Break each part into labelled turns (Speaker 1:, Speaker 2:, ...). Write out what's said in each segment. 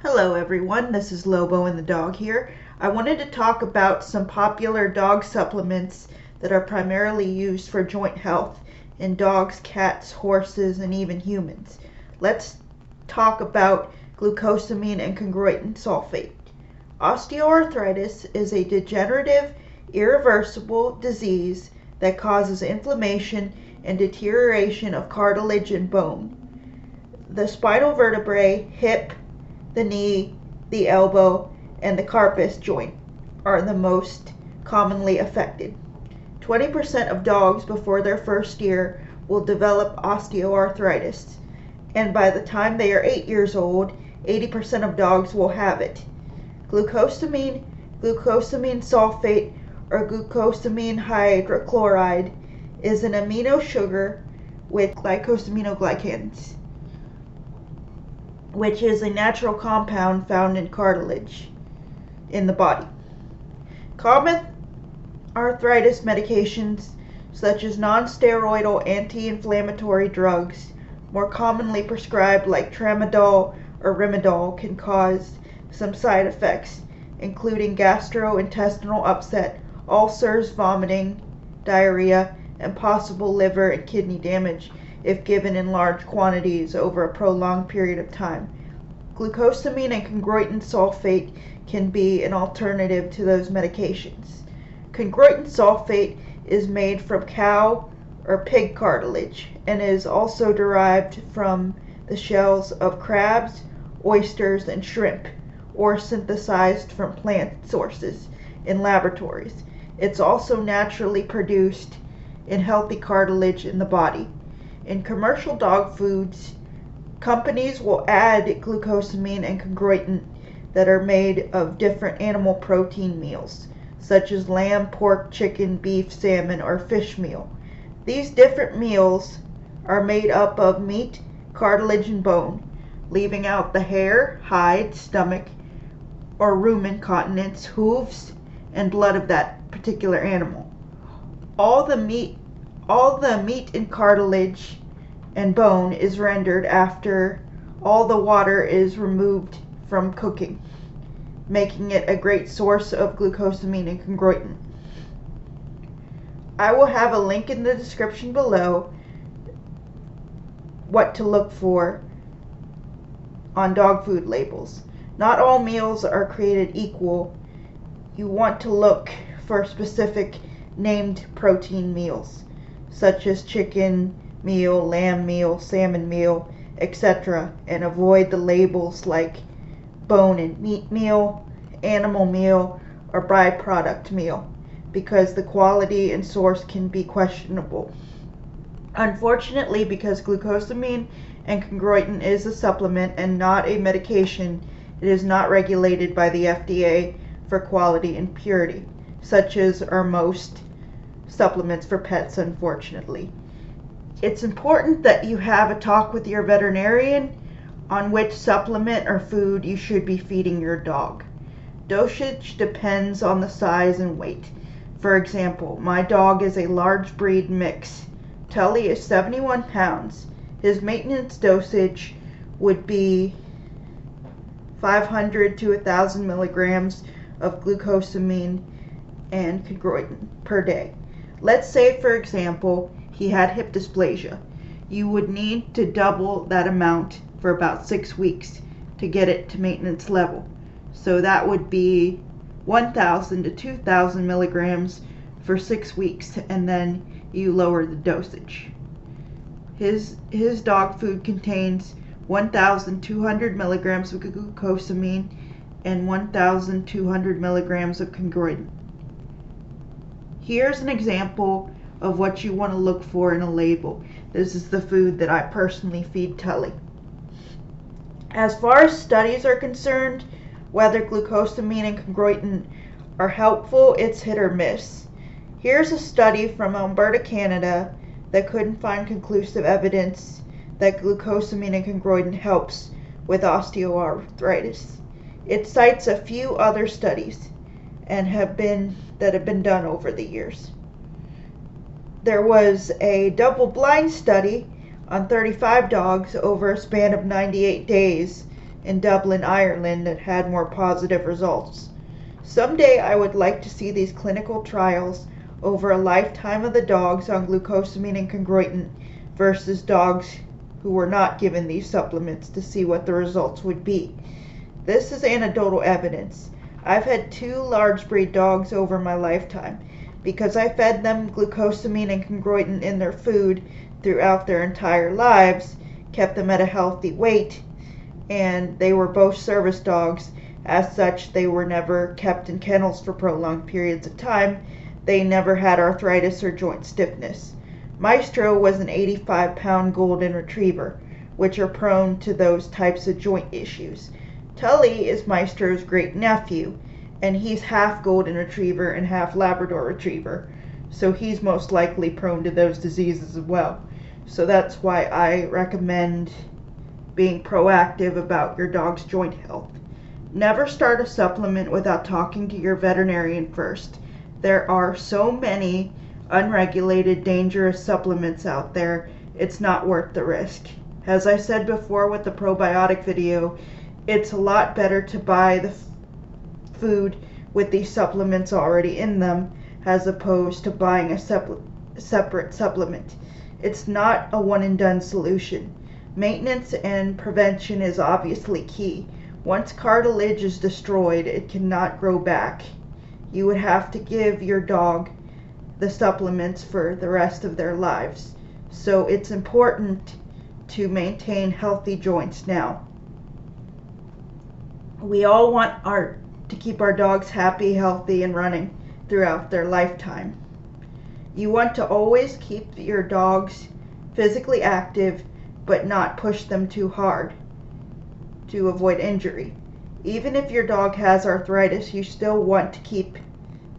Speaker 1: Hello everyone, this is Lobo and the dog here. I wanted to talk about some popular dog supplements that are primarily used for joint health in dogs, cats, horses, and even humans. Let's talk about glucosamine and chondroitin sulfate. Osteoarthritis is a degenerative, irreversible disease that causes inflammation and deterioration of cartilage and bone. The spinal vertebrae, hip, the knee, the elbow, and the carpus joint are the most commonly affected. 20% of dogs before their first year will develop osteoarthritis, and by the time they are 8 years old, 80% of dogs will have it. Glucosamine, glucosamine sulfate, or glucosamine hydrochloride is an amino sugar with glycosaminoglycans, which is a natural compound found in cartilage in the body. Common arthritis medications such as non-steroidal anti-inflammatory drugs, more commonly prescribed like tramadol or rimadyl, can cause some side effects, including gastrointestinal upset, ulcers, vomiting, diarrhea, and possible liver and kidney damage if given in large quantities over a prolonged period of time. Glucosamine and chondroitin sulfate can be an alternative to those medications. Chondroitin sulfate is made from cow or pig cartilage and is also derived from the shells of crabs, oysters, and shrimp, or synthesized from plant sources in laboratories. It's also naturally produced in healthy cartilage in the body. In commercial dog foods, companies will add glucosamine and chondroitin that are made of different animal protein meals, such as lamb, pork, chicken, beef, salmon, or fish meal. These different meals are made up of meat, cartilage, and bone, leaving out the hair, hide, stomach, or rumen contents, hooves, and blood of that particular animal. All the meat and cartilage and bone is rendered after all the water is removed from cooking, making it a great source of glucosamine and chondroitin. I will have a link in the description below what to look for on dog food labels. Not all meals are created equal. You want to look for specific named protein meals, such as chicken meal, lamb meal, salmon meal, etc., and avoid the labels like bone and meat meal, animal meal, or byproduct meal, because the quality and source can be questionable. Unfortunately, because glucosamine and chondroitin is a supplement and not a medication, it is not regulated by the FDA for quality and purity, such as are most supplements for pets, unfortunately. It's important that you have a talk with your veterinarian on which supplement or food you should be feeding your dog. Dosage depends on the size and weight. For example, my dog is a large breed mix. Tully is 71 pounds. His maintenance dosage would be 500 to 1,000 milligrams of glucosamine and chondroitin per day. Let's say, for example, he had hip dysplasia. You would need to double that amount for about 6 weeks to get it to maintenance level. So that would be 1,000 to 2,000 milligrams for 6 weeks, and then you lower the dosage. His dog food contains 1,200 milligrams of glucosamine and 1,200 milligrams of chondroitin. Here's an example of what you want to look for in a label. This is the food that I personally feed Tully. As far as studies are concerned, whether glucosamine and chondroitin are helpful, it's hit or miss. Here's a study from Alberta, Canada that couldn't find conclusive evidence that glucosamine and chondroitin helps with osteoarthritis. It cites a few other studies that have been done over the years. There was a double-blind study on 35 dogs over a span of 98 days in Dublin, Ireland that had more positive results. Someday I would like to see these clinical trials over a lifetime of the dogs on glucosamine and chondroitin versus dogs who were not given these supplements to see what the results would be. This is anecdotal evidence. I've had 2 large breed dogs over my lifetime because I fed them glucosamine and chondroitin in their food throughout their entire lives, kept them at a healthy weight, and they were both service dogs. As such, they were never kept in kennels for prolonged periods of time. They never had arthritis or joint stiffness. Maestro was an 85-pound golden retriever, which are prone to those types of joint issues. Tully is Maestro's great nephew, and he's half golden retriever and half Labrador retriever, so he's most likely prone to those diseases as well. So that's why I recommend being proactive about your dog's joint health. Never start a supplement without talking to your veterinarian first. There are so many unregulated, dangerous supplements out there, it's not worth the risk. As I said before with the probiotic video, it's a lot better to buy the food with these supplements already in them as opposed to buying a separate supplement. It's not a one and done solution. Maintenance and prevention is obviously key. Once cartilage is destroyed, it cannot grow back. You would have to give your dog the supplements for the rest of their lives. So it's important to maintain healthy joints now. We all want to keep our dogs happy, healthy, and running throughout their lifetime. You want to always keep your dogs physically active, but not push them too hard to avoid injury. Even if your dog has arthritis, you still want to keep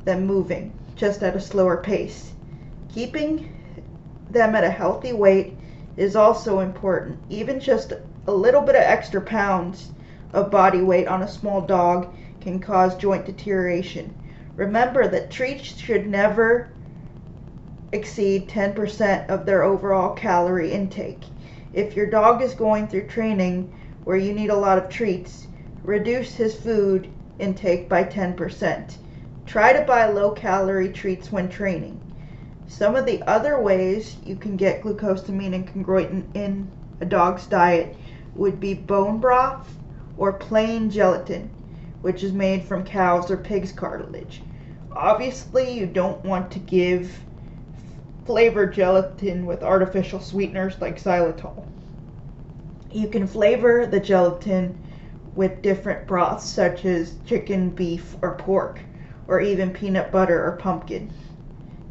Speaker 1: them moving, just at a slower pace. Keeping them at a healthy weight is also important. Even just a little bit of extra pounds of body weight on a small dog can cause joint deterioration. Remember that treats should never exceed 10% of their overall calorie intake. If your dog is going through training where you need a lot of treats, reduce his food intake by 10%. Try to buy low-calorie treats when training. Some of the other ways you can get glucosamine and chondroitin in a dog's diet would be bone broth or plain gelatin, which is made from cows or pigs' cartilage. Obviously, you don't want to give flavored gelatin with artificial sweeteners like xylitol. You can flavor the gelatin with different broths such as chicken, beef, or pork, or even peanut butter or pumpkin.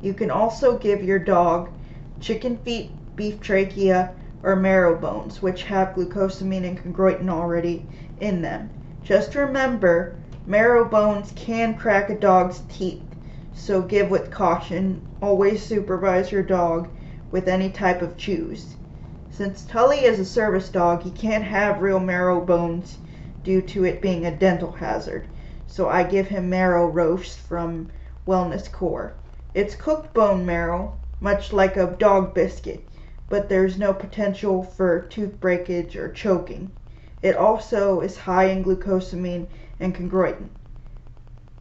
Speaker 1: You can also give your dog chicken feet, beef trachea, or marrow bones, which have glucosamine and chondroitin already in them. Just remember, marrow bones can crack a dog's teeth, so give with caution. Always supervise your dog with any type of chews. Since Tully is a service dog, he can't have real marrow bones due to it being a dental hazard, so I give him marrow roast from Wellness Core. It's cooked bone marrow, much like a dog biscuit, but there's no potential for tooth breakage or choking. It also is high in glucosamine and chondroitin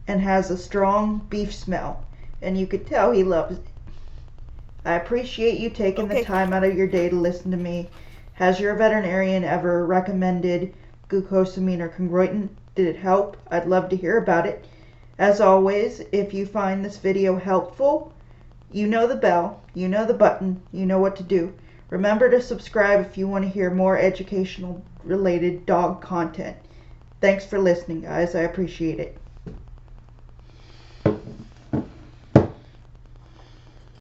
Speaker 1: and has a strong beef smell, and you could tell he loves it. I appreciate you taking the time out of your day to listen to me. Has your veterinarian ever recommended glucosamine or chondroitin? Did it help? I'd love to hear about it. As always, if you find this video helpful, you know the bell, you know the button, you know what to do. Remember to subscribe if you want to hear more educational related dog content. Thanks for listening, guys. I appreciate it.